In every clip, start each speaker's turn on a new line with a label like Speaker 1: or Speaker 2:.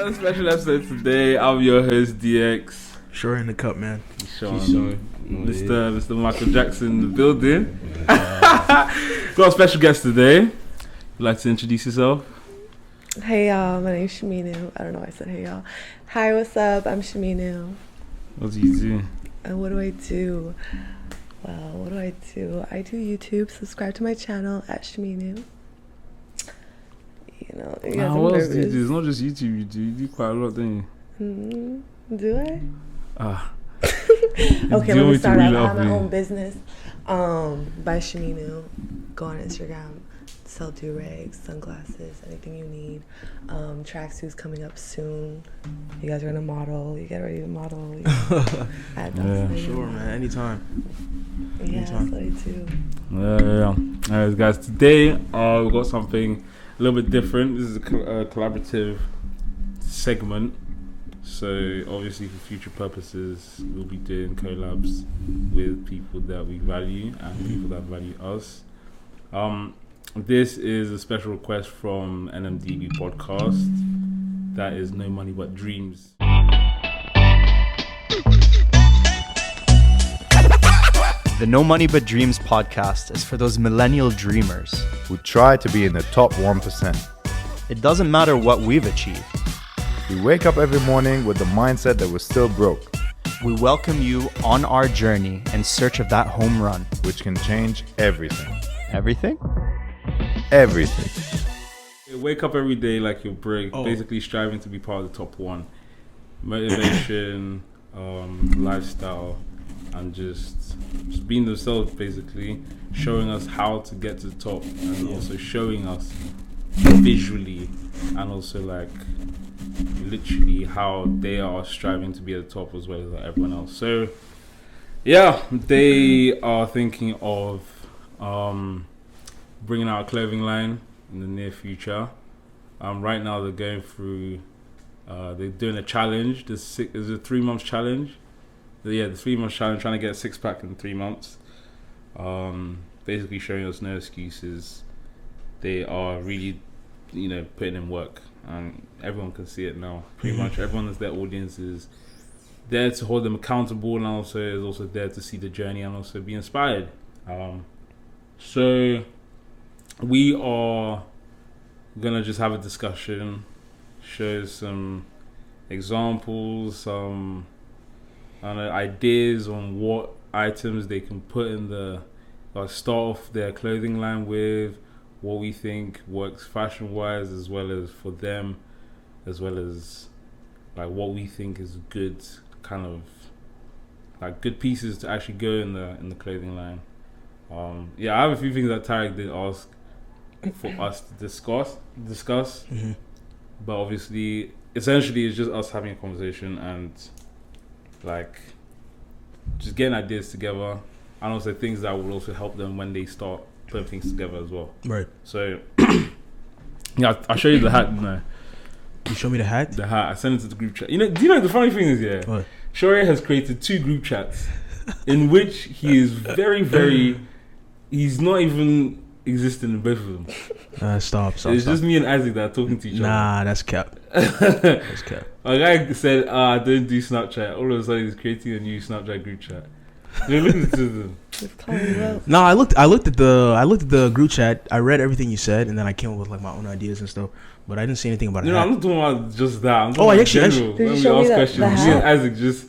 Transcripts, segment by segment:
Speaker 1: Special episode today. I'm your host DX.
Speaker 2: Sure in the cup, man.
Speaker 1: Sean. Mr. Michael Jackson in the building. Got a special guest today. Would you like to introduce yourself?
Speaker 3: Hey y'all, my name's Shemenu. I don't know why I said hey y'all. Hi, what's up? I'm Shemenu.
Speaker 1: What do you do?
Speaker 3: And what do I do? Well, what do? I do YouTube. Subscribe to my channel at Shemenu. You know,
Speaker 1: What else do you do? It's not just YouTube you do quite a lot, don't
Speaker 3: you? Do I?
Speaker 1: Okay,
Speaker 3: let me start off. I have my own business by Shemenu. Go on Instagram. Sell do-rags, sunglasses, anything you need. Tracksuits coming up soon. You guys are gonna model. You get ready to model.
Speaker 2: Sure, man. Anytime.
Speaker 3: Yeah,
Speaker 2: Anytime.
Speaker 3: That's what I do.
Speaker 1: Yeah. Alright, guys. Today we've got something a little bit different. This is a collaborative segment. So obviously, for future purposes, we'll be doing collabs with people that we value and people that value us. This is a special request from NMDB podcast. That is NoMoneyButDreams.
Speaker 4: The No Money But Dreams podcast is for those millennial dreamers
Speaker 5: who try to be in the top 1%.
Speaker 4: It doesn't matter what we've achieved.
Speaker 5: We wake up every morning with the mindset that we're still broke.
Speaker 4: We welcome you on our journey in search of that home run,
Speaker 5: which can change everything.
Speaker 4: Everything?
Speaker 5: Everything.
Speaker 1: You wake up every day like you're broke, basically striving to be part of the top one. Motivation, lifestyle, and just being themselves, basically showing us how to get to the top, and also showing us visually and also like literally how they are striving to be at the top as well as everyone else. So yeah, they are thinking of bringing out a clothing line in the near future. Right now they're going through they're doing a challenge. There's a 3-month challenge. The 3-month challenge, trying to get a 6-pack in 3 months. Basically showing us no excuses. They are really, putting in work, and everyone can see it now. Pretty much everyone is their audience is there to hold them accountable, and also is also there to see the journey and also be inspired. So we are gonna just have a discussion, show some examples, some ideas on what items they can put in start off their clothing line with, what we think works fashion wise as well as for them, as well as like what we think is good kind of like good pieces to actually go in the clothing line. I have a few things that Tarek did ask for us to discuss. Mm-hmm. But obviously essentially it's just us having a conversation and like just getting ideas together, and also things that will also help them when they start putting things together as well.
Speaker 2: Right.
Speaker 1: So I'll show you the hat now.
Speaker 2: You show me the hat?
Speaker 1: The hat. I sent it to the group chat. Do you know the funny thing is
Speaker 2: What?
Speaker 1: Shoria has created 2 group chats in which he is very, very he's not even existing in both of them.
Speaker 2: Stop.
Speaker 1: It's just me and Isaac that are talking to each other.
Speaker 2: Nah, that's cap. That's cap.
Speaker 1: A guy said, I don't do Snapchat. All of a sudden he's creating a new Snapchat group chat. You're looking to them.
Speaker 2: No, I looked at the group chat. I read everything you said, and then I came up with like my own ideas and stuff. But I didn't see anything about it.
Speaker 1: No, I'm not talking about just that. I'm talking
Speaker 2: I
Speaker 1: about
Speaker 2: actually
Speaker 1: general.
Speaker 3: did
Speaker 1: When
Speaker 3: you
Speaker 1: we
Speaker 3: show me
Speaker 1: ask
Speaker 3: the
Speaker 1: questions,
Speaker 3: hat?
Speaker 1: me and Isaac just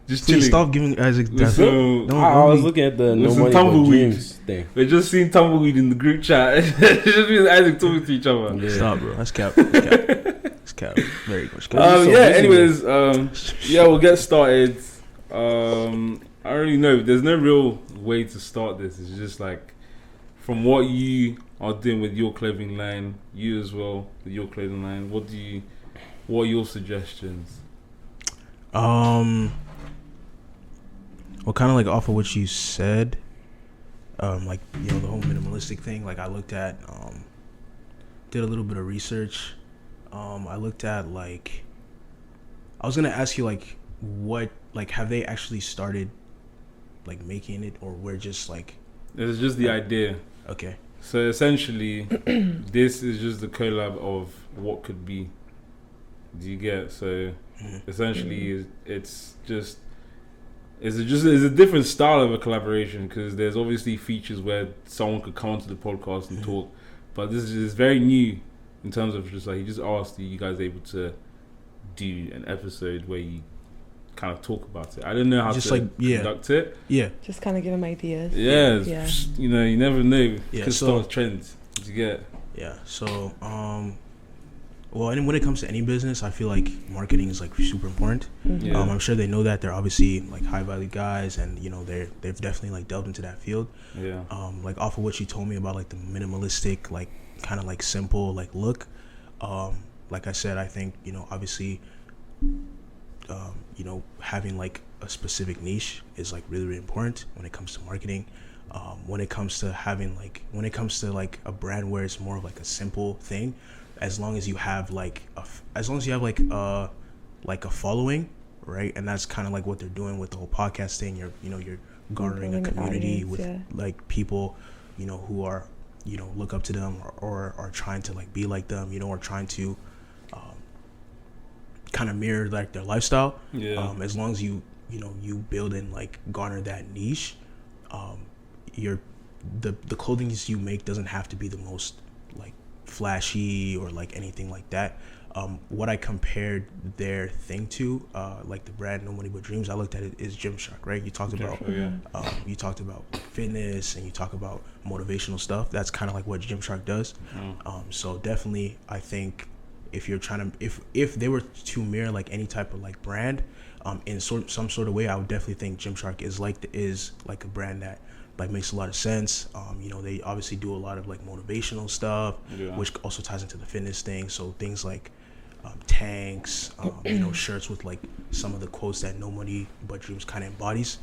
Speaker 1: chilling.
Speaker 2: Please stop giving Isaac that.
Speaker 1: So,
Speaker 6: I was looking at the No Money But Dreams thing.
Speaker 1: We're just seeing tumbleweed in the group chat. It's just me and Isaac talking to each other.
Speaker 2: Yeah. Stop, bro. That's cap. That's cap. Very much cap.
Speaker 1: Anyways, we'll get started. I already know there's no real way to start this. It's just like from what you are doing with your clothing line, you as well with your clothing line. What are your suggestions?
Speaker 2: Well, kind of like off of what you said, like the whole minimalistic thing. Like I looked at, did a little bit of research. I looked at like, I was gonna ask you like, what like have they actually started like making it, or we're just like?
Speaker 1: It's just the idea.
Speaker 2: Okay.
Speaker 1: So essentially, this is just the collab of what could be. Do you get? So essentially, it's a different style of a collaboration, because there's obviously features where someone could come onto the podcast and talk, but this is very new in terms of just like he just asked, are you guys able to do an episode where you kind of talk about it? I didn't know how
Speaker 2: just
Speaker 1: to conduct it.
Speaker 2: Yeah,
Speaker 3: just kind of give them ideas.
Speaker 1: Yeah. You know, you never know. Could start trends. Do you get?
Speaker 2: Yeah. So well, and when it comes to any business, I feel like marketing is like super important. I'm sure they know that. They're obviously like high value guys, and you know they've definitely like delved into that field.
Speaker 1: Yeah.
Speaker 2: Like off of what you told me about like the minimalistic, like kind of like simple like look. Like I said, I think, you know, obviously, you know, having like a specific niche is like really, really important when it comes to marketing. When it comes to a brand where it's more of like a simple thing, as long as you have like a following, right? And that's kind of like what they're doing with the whole podcast thing. You're garnering a community with like people, you know, who are, you know, look up to them or are trying to like be like them, you know, or trying to kind of mirror like their lifestyle. As long as you build and like garner that niche, the clothing you make doesn't have to be the most like flashy or like anything like that. What I compared their thing to, like the brand NoMoneyButDreams, I looked at it is Gymshark, right? You talked about fitness and you talk about motivational stuff. That's kind of like what Gymshark does. So definitely, I think if you're trying to, if they were to mirror like any type of like brand, in some sort of way, I would definitely think Gymshark is like a brand that like makes a lot of sense. You know, they obviously do a lot of like motivational stuff, which also ties into the fitness thing. So things like tanks, you know, shirts with like some of the quotes that NoMoneyButDreams kind of embodies.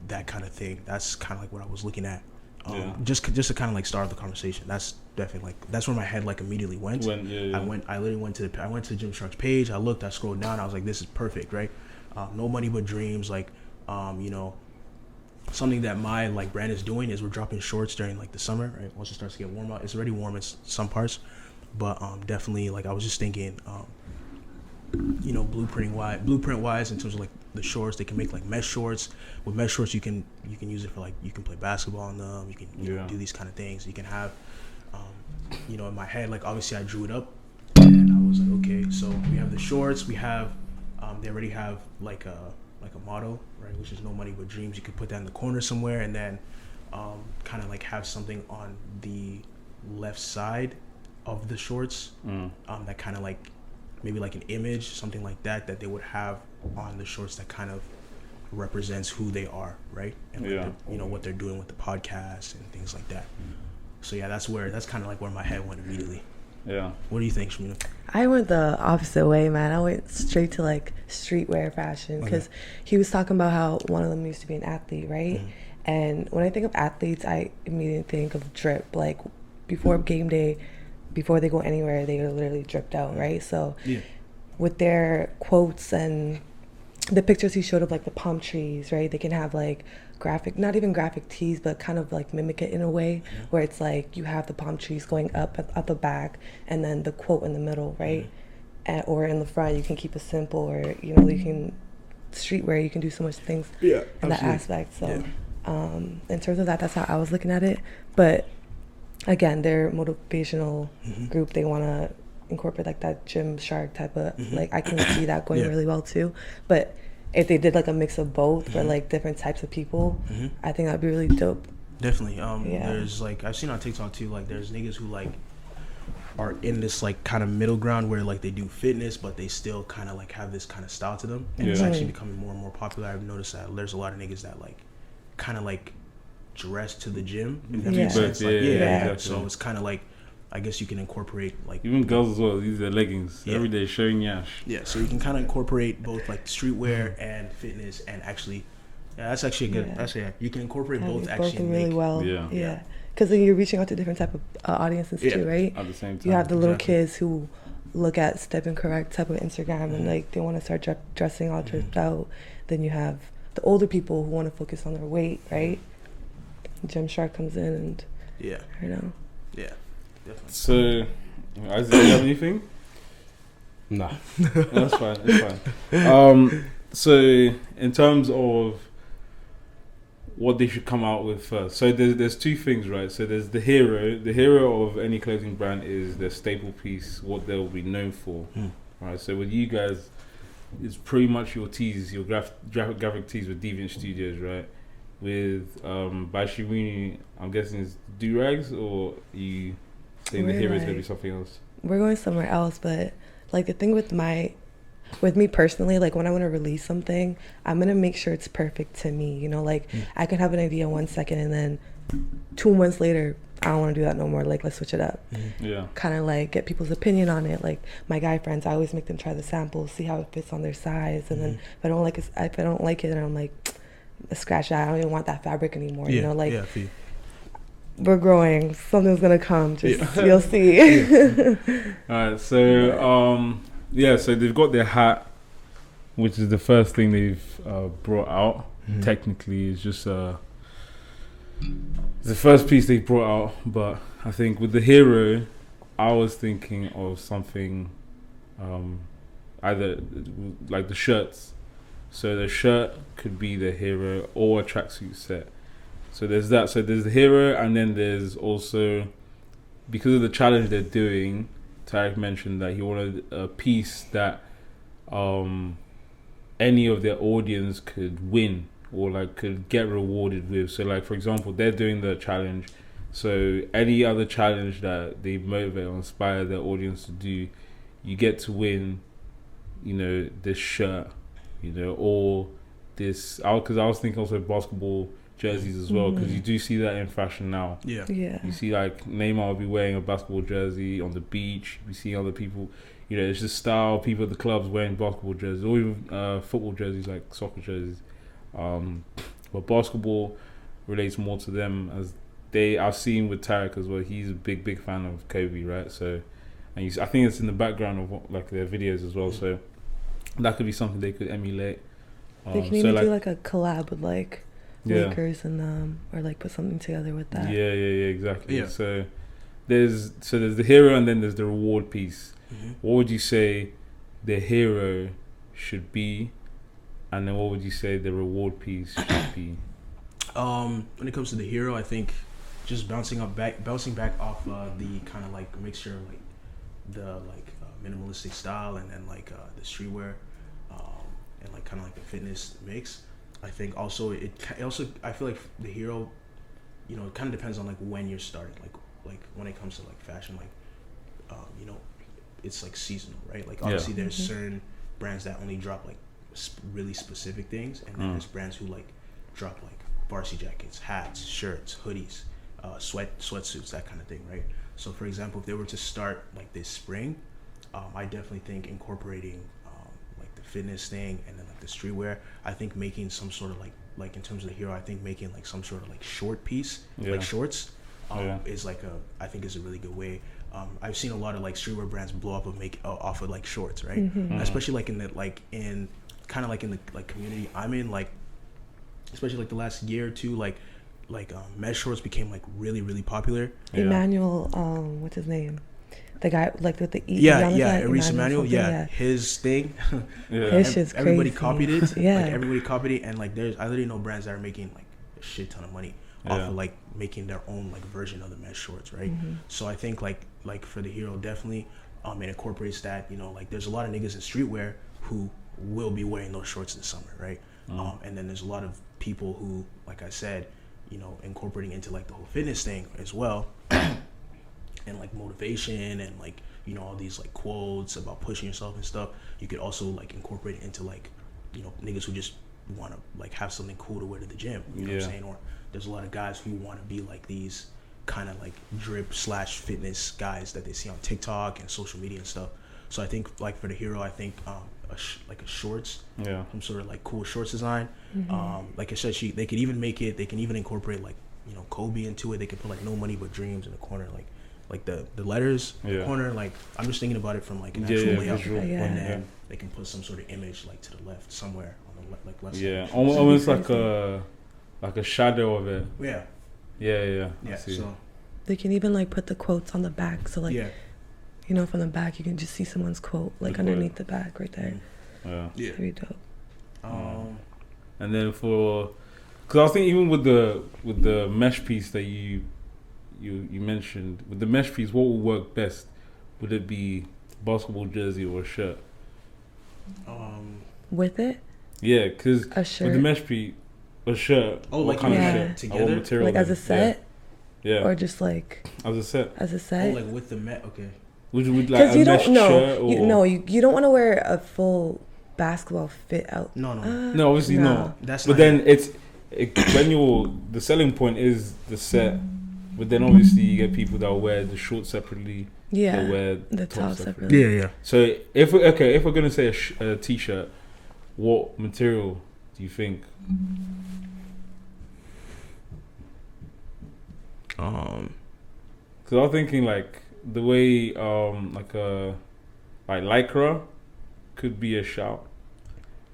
Speaker 2: That kind of thing. That's kind of like what I was looking at. Just to kind of like start the conversation. That's definitely like, that's where my head like immediately went. I literally went to Gymshark's page. I looked, I scrolled down. I was like, this is perfect, right? NoMoneyButDreams, like, you know, something that my like brand is doing is we're dropping shorts during like the summer, right? Once it starts to get warm out, it's already warm in some parts, but definitely like I was just thinking, you know, blueprint wise in terms of like the shorts, they can make like mesh shorts. With mesh shorts, you can use it for like, you can play basketball on them. You can know, do these kind of things. You can have, you know, in my head, like obviously I drew it up, and I was like, okay, so we have the shorts. We have, they already have like a motto, right, which is NoMoneyButDreams. You could put that in the corner somewhere, and then kind of like have something on the left side of the shorts, that kind of like maybe like an image, something like that they would have on the shorts that kind of represents who they are, right? And like you know, what they're doing with the podcast and things like that. So yeah, that's kind of like where my head went immediately. What do you think, Shemenu?
Speaker 3: I went the opposite way, man. I went straight to like streetwear fashion, because he was talking about how one of them used to be an athlete, right? And when I think of athletes, I immediately think of drip. Like before game day, before they go anywhere, they are literally dripped out, right? So with their quotes and the pictures he showed of like the palm trees, right? They can have like not even graphic tees, but kind of like mimic it in a way where it's like you have the palm trees going up at the back and then the quote in the middle, right? Or in the front, you can keep it simple, or, you know, you can streetwear, you can do so much things in that aspect. So in terms of that, that's how I was looking at it. But again, they're motivational group. They want to incorporate like that Gymshark type of like, I can see that going really well too. But if they did like a mix of both for like different types of people, I think that'd be really dope.
Speaker 2: Definitely. There's like, I've seen on TikTok too, like there's niggas who like are in this like kind of middle ground where like they do fitness, but they still kind of like have this kind of style to them, and it's actually becoming more and more popular. I've noticed that there's a lot of niggas that like kind of like dress to the gym, if that makes sense. Like, so it's kind of like, I guess you can incorporate like
Speaker 1: even girls as well. These are leggings every day showing yash.
Speaker 2: So you can kind of incorporate both like streetwear and fitness, and actually, that's actually a good. That's you can incorporate both actually
Speaker 3: really well. Because then you're reaching out to different type of audiences too, right?
Speaker 1: At the same time,
Speaker 3: you have the little kids who look at Step and Correct type of Instagram and like they want to start dressing all dressed out. Then you have the older people who want to focus on their weight, right? Gymshark comes in and I don't know.
Speaker 2: Yeah. Definitely.
Speaker 1: So, Isaac, do you have anything?
Speaker 6: Nah.
Speaker 1: That's fine. That's fine. So in terms of what they should come out with first, so there's two things, right? So there's the hero. The hero of any clothing brand is their staple piece, what they'll be known for, right? So with you guys, it's pretty much your tees, your graphic tees with Deviant Studios, right? With by Shemenu, I'm guessing it's do-rags, or you saying the hero is gonna be something else?
Speaker 3: We're going somewhere else, but like the thing with me personally, like when I want to release something, I'm gonna make sure it's perfect to me, you know, like I can have an idea 1 second and then 2 months later I don't want to do that no more, like let's switch it up.
Speaker 1: Yeah, kind
Speaker 3: of like get people's opinion on it. Like my guy friends, I always make them try the samples, see how it fits on their size, and then if I don't like it, then I'm like, scratch that, I don't even want that fabric anymore. You know, like we're growing, something's gonna come, just you'll see.
Speaker 1: Alright, so so they've got their hat, which is the first thing they've brought out. Technically, it's just the first piece they brought out. But I think with the hero, I was thinking of something either like the shirts. So the shirt could be the hero or a tracksuit set. So there's that. So there's the hero, and then there's also, because of the challenge they're doing, Tarek mentioned that he wanted a piece that any of their audience could win or like could get rewarded with. So like, for example, they're doing the challenge. So any other challenge that they motivate or inspire their audience to do, you get to win, you know, this shirt, you know, or this, because I was thinking also basketball jerseys as well, because you do see that in fashion now.
Speaker 3: Yeah.
Speaker 1: You see like Neymar will be wearing a basketball jersey on the beach. You see other people, you know, it's just style, people at the clubs wearing basketball jerseys, or even football jerseys, like soccer jerseys. But basketball relates more to them, as I've seen with Tarek as well. He's a big fan of Kobe, right? So, and I think it's in the background of like their videos as well. So that could be something they could emulate.
Speaker 3: They can even do like a collab with like Lakers and or like put something together with that.
Speaker 1: Yeah, exactly. Yeah. So there's the hero, and then there's the reward piece. What would you say the hero should be, and then what would you say the reward piece should be?
Speaker 2: When it comes to the hero, I think just bouncing back off the kind of like mixture of like the minimalistic style and then like the streetwear and like kind of like the fitness mix. I think also I feel like the hero, you know, it kind of depends on like when you're starting, like when it comes to like fashion, like you know, it's like seasonal, right? Like obviously there's certain brands that only drop like really specific things, and then there's brands who like drop like varsity jackets, hats, shirts, hoodies, sweatsuits, that kind of thing, right? So for example, if they were to start like this spring, I definitely think incorporating like the fitness thing and then like the streetwear, I think making some sort of like in terms of the hero, I think making like some sort of like short piece, like shorts, is like I think is a really good way. I've seen a lot of like streetwear brands blow up and make off of like shorts, right? Especially like in kind of like in the like community I'm in, like especially like the last year or two, like mesh shorts became like really popular.
Speaker 3: Emmanuel, what's his name? The guy like with the
Speaker 2: Emmanuel, his thing.
Speaker 3: His shit's crazy.
Speaker 2: Everybody copied it. Like everybody copied it, and like I literally know brands that are making like a shit ton of money off of like making their own like version of the mesh shorts, right? So I think like for the hero, definitely it incorporates that, you know, like there's a lot of niggas in streetwear who will be wearing those shorts in the summer, right? And then there's a lot of people who, like I said, you know, incorporating into like the whole fitness thing as well. And like motivation and like, you know, all these like quotes about pushing yourself and stuff. You could also like incorporate it into like, you know, niggas who just want to like have something cool to wear to the gym, you know what I'm saying? Or there's a lot of guys who want to be like these kind of like drip / fitness guys that they see on TikTok and social media and stuff. So I think like for the hero, I think like a shorts, some sort of like cool shorts design. Like I said, they could even incorporate like, you know, Kobe into it. They could put like NoMoneyButDreams in the corner, like the letters in the corner. Like I'm just thinking about it from like an actual layout, and then they can put some sort of image like to the left somewhere on the left side.
Speaker 1: Almost like a shadow of it.
Speaker 2: Yeah.
Speaker 1: So
Speaker 3: they can even like put the quotes on the back, so like you know, from the back, you can just see someone's quote, like underneath the back right there.
Speaker 1: Yeah.
Speaker 3: That'd be dope.
Speaker 1: And then because I was thinking even with the mesh piece that you mentioned, with the mesh piece, what would work best? Would it be basketball jersey or a shirt?
Speaker 3: With it?
Speaker 1: Yeah, because
Speaker 3: a shirt.
Speaker 1: With the mesh piece, a shirt.
Speaker 2: Oh,
Speaker 1: what
Speaker 2: like
Speaker 1: kind of
Speaker 2: shirt together?
Speaker 1: What material?
Speaker 3: Like as a set?
Speaker 1: Yeah.
Speaker 3: Or just like
Speaker 1: as a set?
Speaker 3: As a set?
Speaker 2: Oh, like with the okay.
Speaker 1: Would like a mesh shirt? Or?
Speaker 3: You don't want to wear a full basketball fit out.
Speaker 1: No, obviously not.
Speaker 2: That's
Speaker 1: but
Speaker 2: not
Speaker 1: then when the selling point is the set, but then obviously you get people that wear the shorts separately.
Speaker 3: Yeah,
Speaker 1: they wear
Speaker 3: the top separately.
Speaker 2: Yeah.
Speaker 1: So if we're gonna say a t-shirt, what material do you think? Because I was thinking like the way like lycra could be a shout.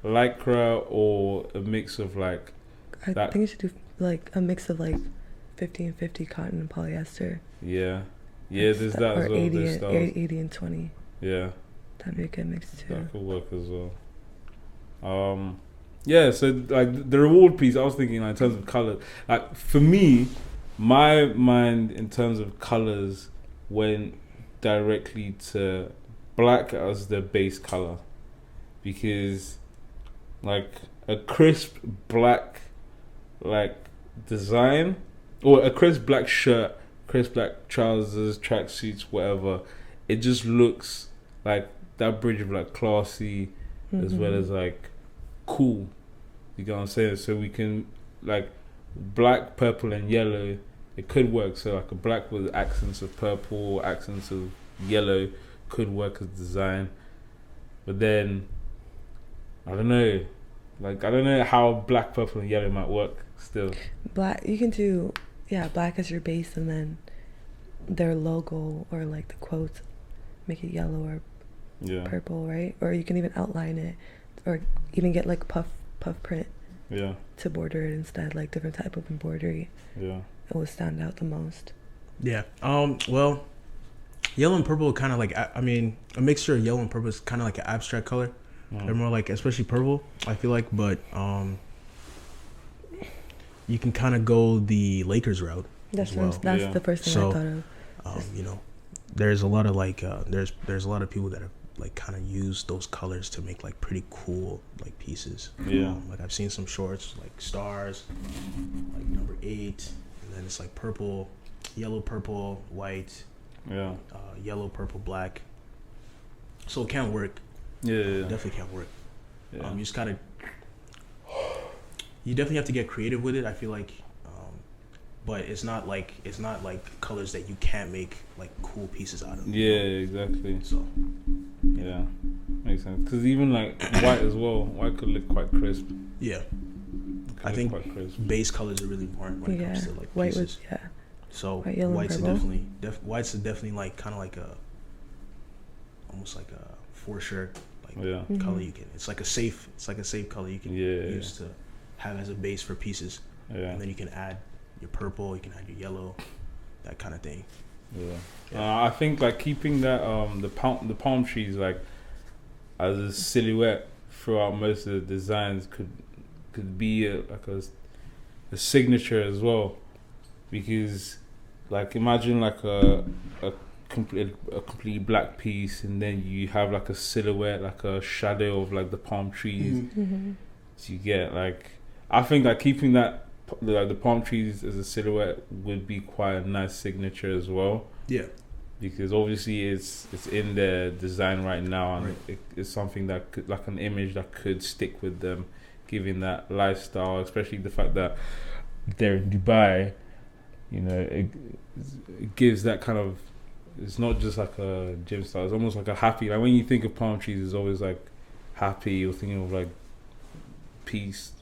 Speaker 1: Lycra or a mix of like.
Speaker 3: I think you should do like a mix of like 50-50 cotton and polyester.
Speaker 1: Yeah, there's that as well.
Speaker 3: 80 and 20.
Speaker 1: Yeah,
Speaker 3: that'd be a good mix too.
Speaker 1: That could work as well. Yeah. So like the reward piece, I was thinking like, in terms of color. Like for me, my mind in terms of colors went directly to black as the base color, because like a crisp black like design, or a crisp black shirt, crisp black trousers, tracksuits, whatever, it just looks like that bridge of like classy as well as like cool. You get what I'm saying? So we can like black, purple and yellow, it could work. So like a black with accents of purple, accents of yellow could work as design. But then I don't know how black, purple and yellow might work still.
Speaker 3: Black, you can do black as your base, and then their logo or like the quotes, make it yellow or purple, right? Or you can even outline it, or even get like puff print to border it instead, like different type of embroidery. It will stand out the most.
Speaker 2: Well, yellow and purple kind of like, I mean, a mixture of yellow and purple is kind of like an abstract color. They're more like, especially purple, I feel like, but you can kind of go the Lakers route.
Speaker 3: That's the first thing I thought of.
Speaker 2: You know, there's a lot of like there's a lot of people that have like kind of used those colors to make like pretty cool like pieces. Like I've seen some shorts like stars, like number 8, and then it's like purple, yellow, purple, white, yellow, purple, black. So it can work. Definitely can work. You just gotta. You definitely have to get creative with it, I feel like, but it's not like colors that you can't make like cool pieces out of.
Speaker 1: Yeah, exactly. So, makes sense. Because even like white as well, white could look quite crisp.
Speaker 2: Yeah, I think base colors are really important when it comes to like
Speaker 3: white
Speaker 2: pieces. So whites are definitely like kind of like almost like a for sure color you can. It's like a safe color you can use to have as a base for pieces, and then you can add your purple, you can add your yellow, that kind of thing. I think like keeping that the palm trees like as a silhouette throughout most of the designs could be a signature as well, because like imagine like a completely black piece, and then you have like a silhouette, like a shadow of like the palm trees. So you get like, I think like keeping that like the palm trees as a silhouette would be quite a nice signature as well. Because obviously it's in their design right now, and it's something that could, like an image that could stick with them, giving that lifestyle, especially the fact that they're in Dubai. You know, it gives that kind of. It's not just like a gym style. It's almost like a happy. Like when you think of palm trees, it's always like happy. You're thinking of like peace,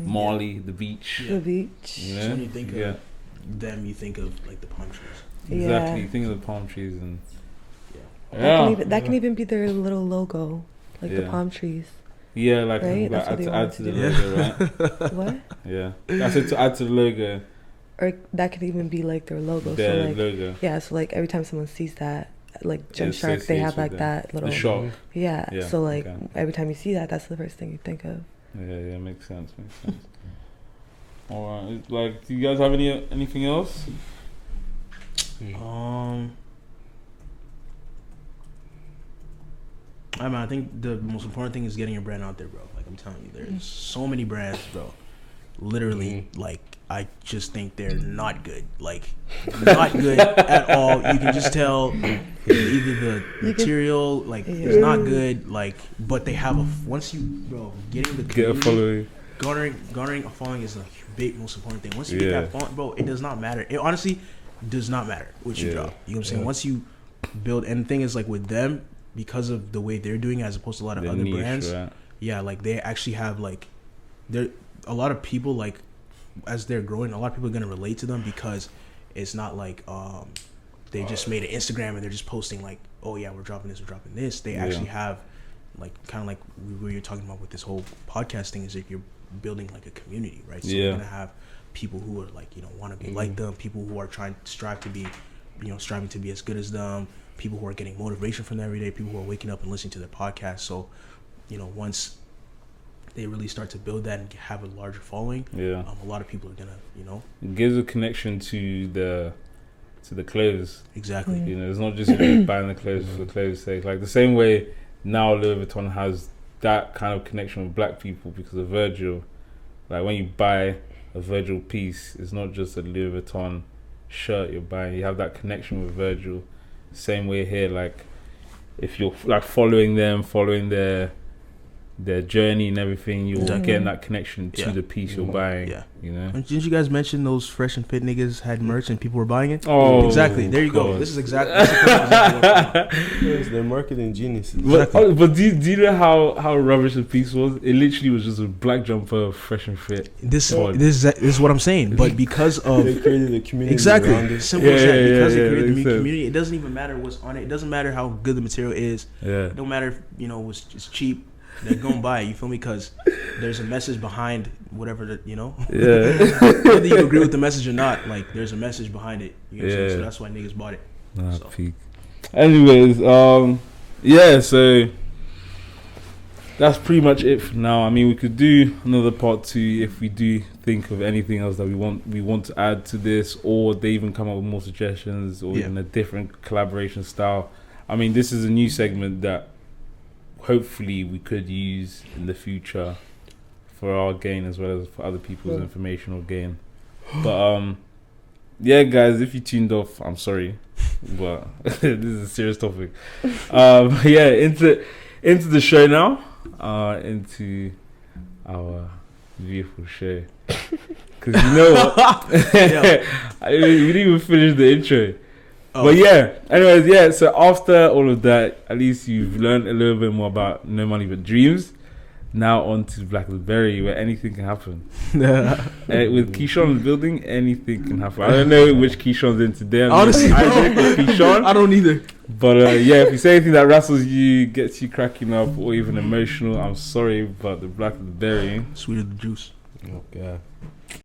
Speaker 2: Mali, the beach.
Speaker 3: The beach.
Speaker 2: You know? So when you think of them, you think of like the palm trees.
Speaker 1: Exactly. You think of the palm trees, and
Speaker 3: that can even be their little logo, like the palm trees.
Speaker 1: Yeah, like,
Speaker 3: right?
Speaker 1: Like add to the logo, right?
Speaker 3: What?
Speaker 1: Yeah, that's it, to add to the logo.
Speaker 3: Or that could even be like their logo.
Speaker 1: Their
Speaker 3: so like,
Speaker 1: logo.
Speaker 3: Yeah, so like every time someone sees that, like Gymshark, they have like that little.
Speaker 1: The shop.
Speaker 3: Yeah. So like every time you see that, that's the first thing you think of.
Speaker 1: Yeah, makes sense. All right, like, do you guys have anything else?
Speaker 2: I think the most important thing is getting your brand out there, bro. Like I'm telling you, there's so many brands, bro. Literally, like I just think they're not good. Like not good at all. You can just tell either the material like is not good. Like, but they have once you, bro, getting the
Speaker 1: get a following,
Speaker 2: garnering a following is the most important thing. Once you get that following, bro, it does not matter. It honestly does not matter what you drop. You know what I'm saying? Once you build, and the thing is like with them, because of the way they're doing it as opposed to a lot of other niche, brands, right? Like they actually have like a lot of people, like as they're growing, a lot of people are gonna relate to them because it's not like they just made an Instagram and they're just posting like, oh yeah, we're dropping this. They actually have like kind of like what you're talking about with this whole podcast thing is that you're building like a community, right? So you're gonna have people who are like, you know, want to be like them, people who are striving to be as good as them, people who are getting motivation from them every day, people who are waking up and listening to their podcast. So, you know, once they really start to build that and have a larger following, a lot of people are gonna, you know,
Speaker 1: it gives a connection to the clothes.
Speaker 2: Exactly.
Speaker 1: You know, it's not just buying the clothes for the clothes' sake. Like the same way now Louis Vuitton has that kind of connection with black people because of Virgil. Like when you buy a Virgil piece, it's not just a Louis Vuitton shirt you're buying. You have that connection with Virgil. Same way here, like if you're like following their journey and everything, you're getting that connection to the piece you're buying. You know.
Speaker 2: And didn't you guys mention those fresh and fit niggas had merch and people were buying it?
Speaker 1: Oh,
Speaker 2: exactly. There you go. This is exactly.
Speaker 6: They're marketing geniuses.
Speaker 1: But do you know how rubbish the piece was? It literally was just a black jumper, fresh and fit.
Speaker 2: This is what I'm saying. But because of
Speaker 6: they created a community,
Speaker 2: exactly, simple as that. Because they created the community, it doesn't even matter what's on it. It doesn't matter how good the material is. It don't matter if it's cheap. They're gonna buy it, you feel me? Because there's a message behind whatever whether you agree with the message or not, like there's a message behind it. You know what I'm saying? So that's why niggas bought it.
Speaker 1: Peak. Anyways, so that's pretty much it for now. I mean, we could do another part 2 if we do think of anything else that we want to add to this, or they even come up with more suggestions, or even a different collaboration style. I mean, this is a new segment that hopefully we could use in the future for our gain as well as for other people's informational gain. But guys, if you tuned off, I'm sorry, but this is a serious topic. Into the show now, into our beautiful show. Because you know what, we didn't even finish the intro. But anyways, so after all of that, at least you've learned a little bit more about No Money But Dreams. Now on to BlackerTheBerry, where anything can happen. With Keyshawn in the building, anything can happen. I don't know which Keyshawn's in today.
Speaker 2: Honestly,
Speaker 1: Keyshawn.
Speaker 2: I don't either.
Speaker 1: But if you say anything that rattles you, gets you cracking up, or even emotional, I'm sorry, but the BlackerTheBerry,
Speaker 2: sweeter the juice.
Speaker 6: Okay.